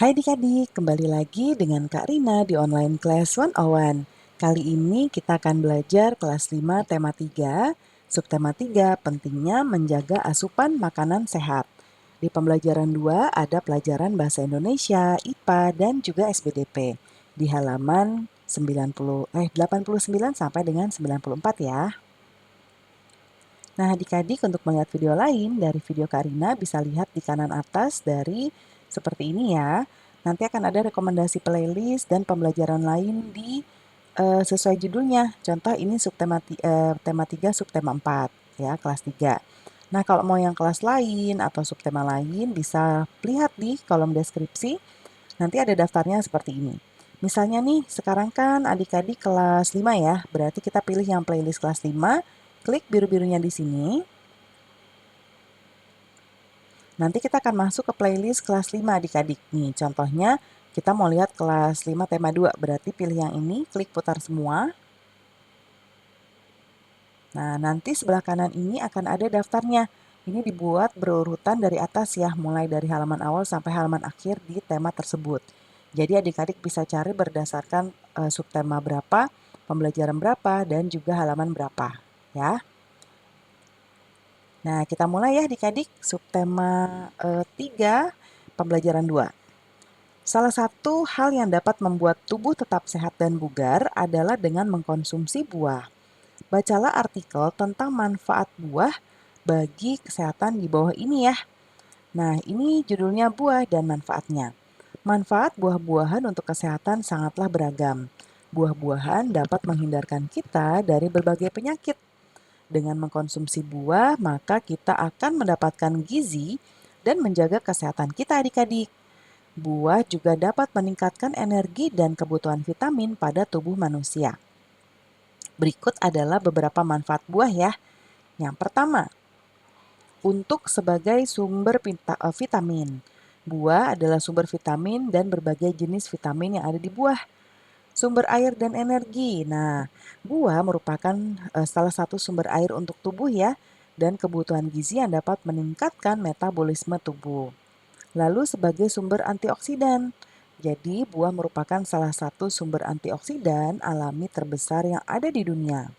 Hai adik-adik, kembali lagi dengan Kak Rina di Online Class 101. Kali ini kita akan belajar kelas 5 tema 3, subtema 3, pentingnya menjaga asupan makanan sehat. Di pembelajaran 2 ada pelajaran Bahasa Indonesia, IPA, dan juga SBDP. Di halaman 89 sampai dengan 94 ya. Nah, adik-adik untuk melihat video lain dari video Kak Rina bisa lihat di kanan atas dari seperti ini ya. Nanti akan ada rekomendasi playlist dan pembelajaran lain di sesuai judulnya. Contoh ini tema 3 subtema 4 ya, kelas 3. Nah, kalau mau yang kelas lain atau subtema lain bisa lihat di kolom deskripsi. Nanti ada daftarnya seperti ini. Misalnya nih, sekarang kan adik-adik kelas 5 ya, berarti kita pilih yang playlist kelas 5. Klik biru-birunya di sini. Nanti kita akan masuk ke playlist kelas 5 adik-adik. Nih, contohnya kita mau lihat kelas 5 tema 2, berarti pilih yang ini, klik putar semua. Nah, nanti sebelah kanan ini akan ada daftarnya. Ini dibuat berurutan dari atas ya, mulai dari halaman awal sampai halaman akhir di tema tersebut. Jadi adik-adik bisa cari berdasarkan subtema berapa, pembelajaran berapa, dan juga halaman berapa ya. Nah, kita mulai ya adik-adik, subtema 3, pembelajaran 2. Salah satu hal yang dapat membuat tubuh tetap sehat dan bugar adalah dengan mengkonsumsi buah. Bacalah artikel tentang manfaat buah bagi kesehatan di bawah ini ya. Nah, ini judulnya buah dan manfaatnya. Manfaat buah-buahan untuk kesehatan sangatlah beragam. Buah-buahan dapat menghindarkan kita dari berbagai penyakit. Dengan mengkonsumsi buah, maka kita akan mendapatkan gizi dan menjaga kesehatan kita adik-adik. Buah juga dapat meningkatkan energi dan kebutuhan vitamin pada tubuh manusia. Berikut adalah beberapa manfaat buah ya. Yang pertama, untuk sebagai sumber vitamin. Buah adalah sumber vitamin dan berbagai jenis vitamin yang ada di buah. Sumber air dan energi. Nah, buah merupakan salah satu sumber air untuk tubuh ya, dan kebutuhan gizi yang dapat meningkatkan metabolisme tubuh. Lalu sebagai sumber antioksidan. Jadi, buah merupakan salah satu sumber antioksidan alami terbesar yang ada di dunia.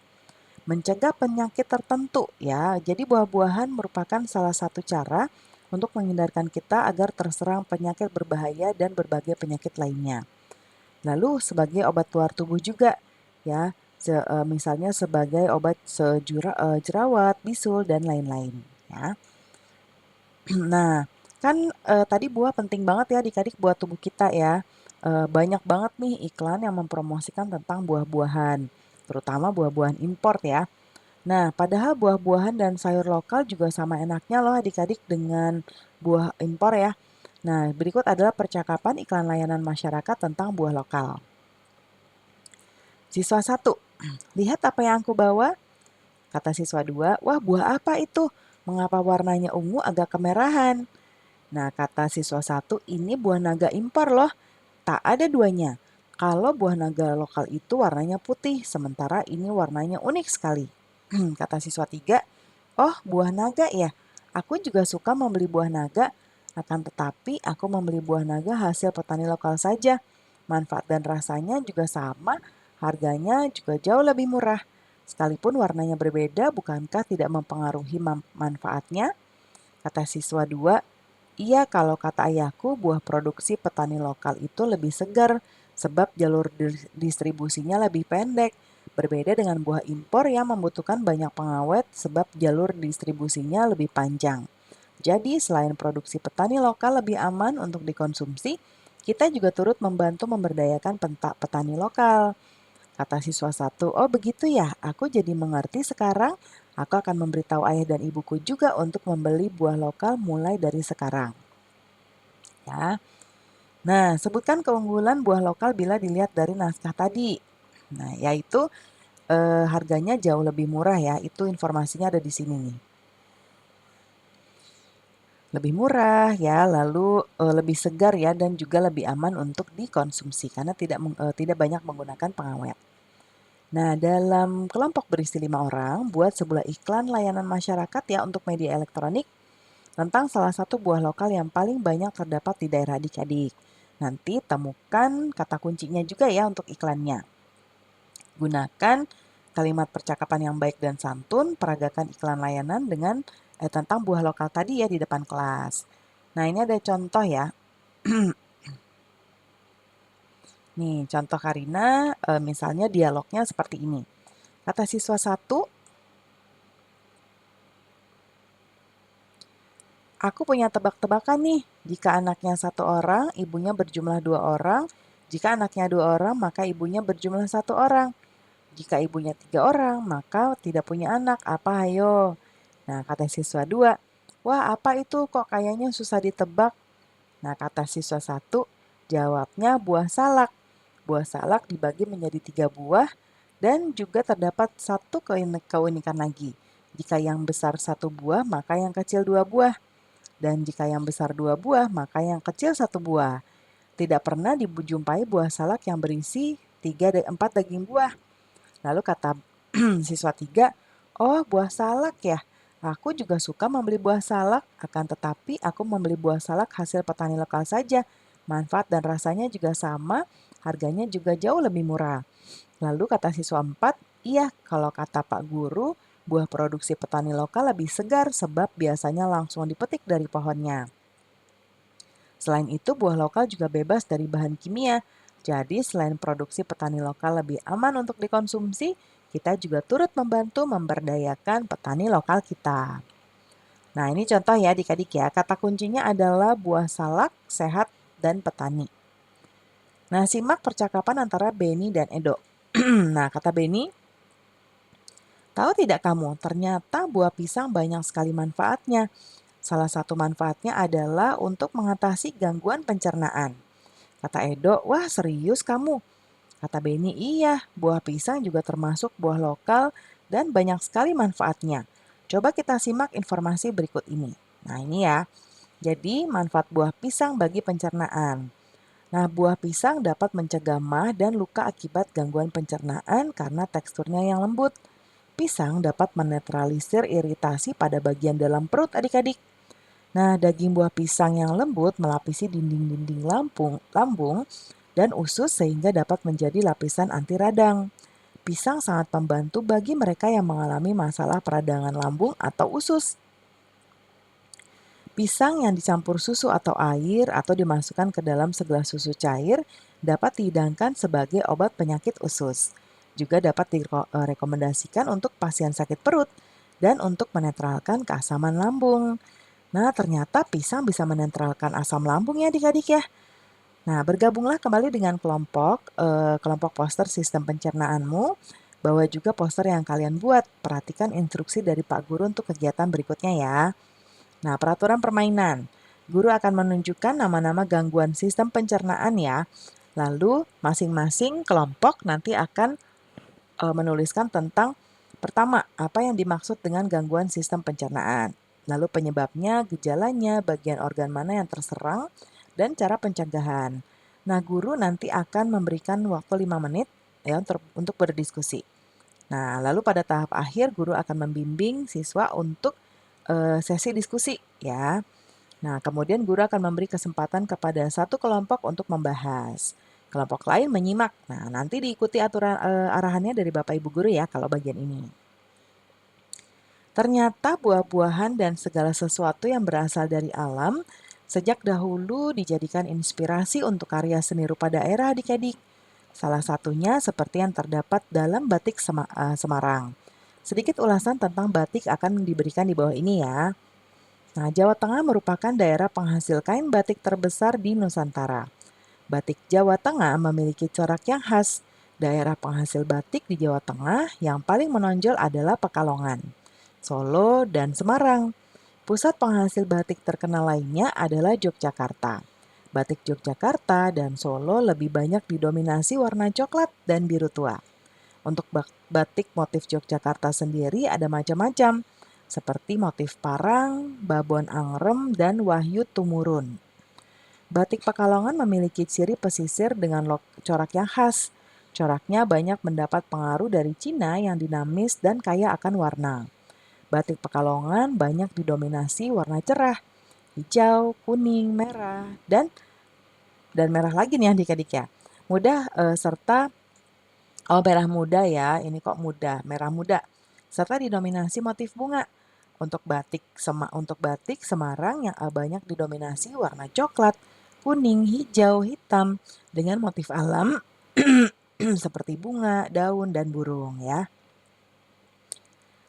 Mencegah penyakit tertentu ya. Jadi buah-buahan merupakan salah satu cara untuk menghindarkan kita agar terserang penyakit berbahaya dan berbagai penyakit lainnya. Lalu sebagai obat keluar tubuh juga ya, misalnya sebagai obat jerawat, bisul dan lain-lain ya. Nah, kan tadi buah penting banget ya adik-adik buat tubuh kita ya. Banyak banget nih iklan yang mempromosikan tentang buah-buahan, terutama buah-buahan impor ya. Nah, padahal buah-buahan dan sayur lokal juga sama enaknya loh adik-adik dengan buah impor ya. Nah, berikut adalah percakapan iklan layanan masyarakat tentang buah lokal. Siswa 1, lihat apa yang aku bawa? Kata siswa 2, wah buah apa itu? Mengapa warnanya ungu agak kemerahan? Nah, kata siswa 1, ini buah naga impor loh. Tak ada duanya. Kalau buah naga lokal itu warnanya putih, sementara ini warnanya unik sekali. Kata siswa 3, oh buah naga ya? Aku juga suka membeli buah naga, akan tetapi aku membeli buah naga hasil petani lokal saja. Manfaat dan rasanya juga sama, harganya juga jauh lebih murah. Sekalipun warnanya berbeda, bukankah tidak mempengaruhi manfaatnya? Kata siswa 2, iya kalau kata ayahku buah produksi petani lokal itu lebih segar sebab jalur distribusinya lebih pendek. Berbeda dengan buah impor yang membutuhkan banyak pengawet sebab jalur distribusinya lebih panjang. Jadi selain produksi petani lokal lebih aman untuk dikonsumsi, kita juga turut membantu memberdayakan petani lokal. Kata siswa 1, oh begitu ya, aku jadi mengerti sekarang. Aku akan memberitahu ayah dan ibuku juga untuk membeli buah lokal mulai dari sekarang. Ya. Nah, sebutkan keunggulan buah lokal bila dilihat dari naskah tadi. Nah, yaitu harganya jauh lebih murah ya. Itu informasinya ada di sini nih. Lebih murah ya, lalu lebih segar ya dan juga lebih aman untuk dikonsumsi karena tidak banyak menggunakan pengawet. Nah, dalam kelompok berisi 5 orang, buat sebuah iklan layanan masyarakat ya untuk media elektronik tentang salah satu buah lokal yang paling banyak terdapat di daerah adik-adik. Nanti temukan kata kuncinya juga ya untuk iklannya. Gunakan kalimat percakapan yang baik dan santun, peragakan iklan layanan dengan tentang buah lokal tadi ya di depan kelas. Nah, ini ada contoh ya. Nih, contoh Karina, misalnya dialognya seperti ini. Kata siswa 1, aku punya tebak-tebakan nih. Jika anaknya 1 orang, ibunya berjumlah 2 orang. Jika anaknya 2 orang, maka ibunya berjumlah 1 orang. Jika ibunya 3 orang, maka tidak punya anak. Apa ayo? Nah, kata siswa 2, wah apa itu kok kayaknya susah ditebak? Nah, kata siswa 1, jawabnya buah salak. Buah salak dibagi menjadi 3 buah dan juga terdapat satu keunikan lagi. Jika yang besar 1 buah, maka yang kecil 2 buah. Dan jika yang besar 2 buah, maka yang kecil 1 buah. Tidak pernah dijumpai buah salak yang berisi 4 daging buah. Lalu kata siswa 3, oh buah salak ya. Aku juga suka membeli buah salak, akan tetapi aku membeli buah salak hasil petani lokal saja. Manfaat dan rasanya juga sama, harganya juga jauh lebih murah. Lalu kata siswa 4, iya kalau kata Pak Guru, buah produksi petani lokal lebih segar sebab biasanya langsung dipetik dari pohonnya. Selain itu, buah lokal juga bebas dari bahan kimia. Jadi, selain produksi petani lokal lebih aman untuk dikonsumsi, kita juga turut membantu memberdayakan petani lokal kita. Nah, ini contoh ya adik-adik ya. Kata kuncinya adalah buah salak, sehat, dan petani. Nah, simak percakapan antara Beni dan Edo. Nah, kata Beni, tahu tidak kamu, ternyata buah pisang banyak sekali manfaatnya. Salah satu manfaatnya adalah untuk mengatasi gangguan pencernaan. Kata Edo, wah serius kamu? Kata Beni, iya, buah pisang juga termasuk buah lokal dan banyak sekali manfaatnya. Coba kita simak informasi berikut ini. Nah ini ya, jadi manfaat buah pisang bagi pencernaan. Nah buah pisang dapat mencegah mah dan luka akibat gangguan pencernaan karena teksturnya yang lembut. Pisang dapat menetralisir iritasi pada bagian dalam perut adik-adik. Nah, daging buah pisang yang lembut melapisi dinding-dinding lambung dan usus sehingga dapat menjadi lapisan anti radang. Pisang sangat membantu bagi mereka yang mengalami masalah peradangan lambung atau usus. Pisang yang dicampur susu atau air atau dimasukkan ke dalam segelas susu cair dapat dihidangkan sebagai obat penyakit usus. Juga dapat direkomendasikan untuk pasien sakit perut dan untuk menetralkan keasaman lambung. Nah, ternyata pisang bisa menetralkan asam lambung ya adik-adik ya. Nah, bergabunglah kembali dengan kelompok poster sistem pencernaanmu. Bawa juga poster yang kalian buat. Perhatikan instruksi dari Pak Guru untuk kegiatan berikutnya ya. Nah, peraturan permainan. Guru akan menunjukkan nama-nama gangguan sistem pencernaan ya. Lalu masing-masing kelompok nanti akan menuliskan tentang pertama, apa yang dimaksud dengan gangguan sistem pencernaan. Lalu penyebabnya, gejalanya, bagian organ mana yang terserang, dan cara pencegahan. Nah, guru nanti akan memberikan waktu 5 menit ya untuk berdiskusi. Nah, lalu pada tahap akhir guru akan membimbing siswa untuk sesi diskusi ya. Nah, kemudian guru akan memberi kesempatan kepada satu kelompok untuk membahas. Kelompok lain menyimak. Nah, nanti diikuti aturan arahannya dari Bapak Ibu guru ya kalau bagian ini. Ternyata buah-buahan dan segala sesuatu yang berasal dari alam sejak dahulu dijadikan inspirasi untuk karya seni rupa daerah adik-adik. Salah satunya seperti yang terdapat dalam batik Semarang. Sedikit ulasan tentang batik akan diberikan di bawah ini ya. Nah, Jawa Tengah merupakan daerah penghasil kain batik terbesar di Nusantara. Batik Jawa Tengah memiliki corak yang khas. Daerah penghasil batik di Jawa Tengah yang paling menonjol adalah Pekalongan, Solo, dan Semarang. Pusat penghasil batik terkenal lainnya adalah Yogyakarta. Batik Yogyakarta dan Solo lebih banyak didominasi warna coklat dan biru tua. Untuk batik motif Yogyakarta sendiri ada macam-macam, seperti motif parang, babon angrem, dan wahyu tumurun. Batik Pekalongan memiliki ciri pesisir dengan corak yang khas. Coraknya banyak mendapat pengaruh dari Cina yang dinamis dan kaya akan warna. Batik Pekalongan banyak didominasi warna cerah, hijau, kuning, merah, dan Dan merah lagi nih adik-adik ya. Mudah serta merah muda ya, ini kok muda, merah muda. Serta didominasi motif bunga. Untuk batik Semarang yang banyak didominasi warna coklat, kuning, hijau, hitam dengan motif alam seperti bunga, daun, dan burung ya.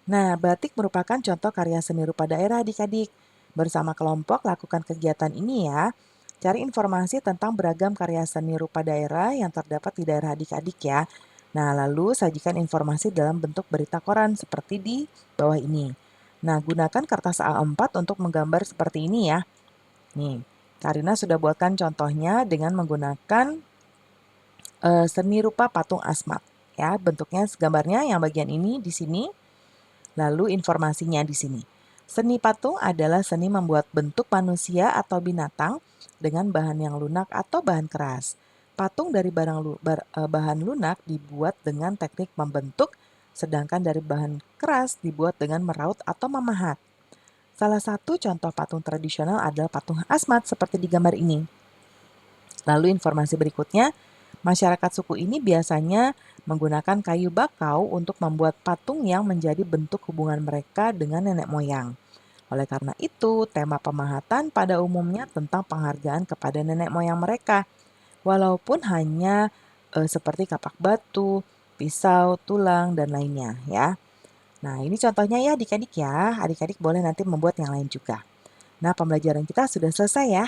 Nah, batik merupakan contoh karya seni rupa daerah adik-adik. Bersama kelompok lakukan kegiatan ini ya. Cari informasi tentang beragam karya seni rupa daerah yang terdapat di daerah adik-adik ya. Nah, lalu sajikan informasi dalam bentuk berita koran seperti di bawah ini. Nah, gunakan kertas A4 untuk menggambar seperti ini ya. Nih, Karina sudah buatkan contohnya dengan menggunakan seni rupa patung asmat. Ya, bentuknya gambarnya yang bagian ini di sini. Lalu informasinya di sini. Seni patung adalah seni membuat bentuk manusia atau binatang dengan bahan yang lunak atau bahan keras. Patung dari bahan lunak dibuat dengan teknik membentuk, sedangkan dari bahan keras dibuat dengan meraut atau memahat. Salah satu contoh patung tradisional adalah patung asmat seperti di gambar ini. Lalu informasi berikutnya, masyarakat suku ini biasanya menggunakan kayu bakau untuk membuat patung yang menjadi bentuk hubungan mereka dengan nenek moyang. Oleh karena itu, tema pemahatan pada umumnya tentang penghargaan kepada nenek moyang mereka, walaupun hanya seperti kapak batu, pisau, tulang, dan lainnya ya. Nah, ini contohnya ya adik-adik ya. Adik-adik boleh nanti membuat yang lain juga. Nah, pembelajaran kita sudah selesai ya.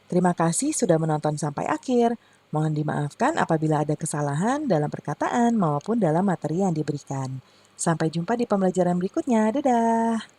Terima kasih sudah menonton sampai akhir. Mohon dimaafkan apabila ada kesalahan dalam perkataan maupun dalam materi yang diberikan. Sampai jumpa di pembelajaran berikutnya. Dadah!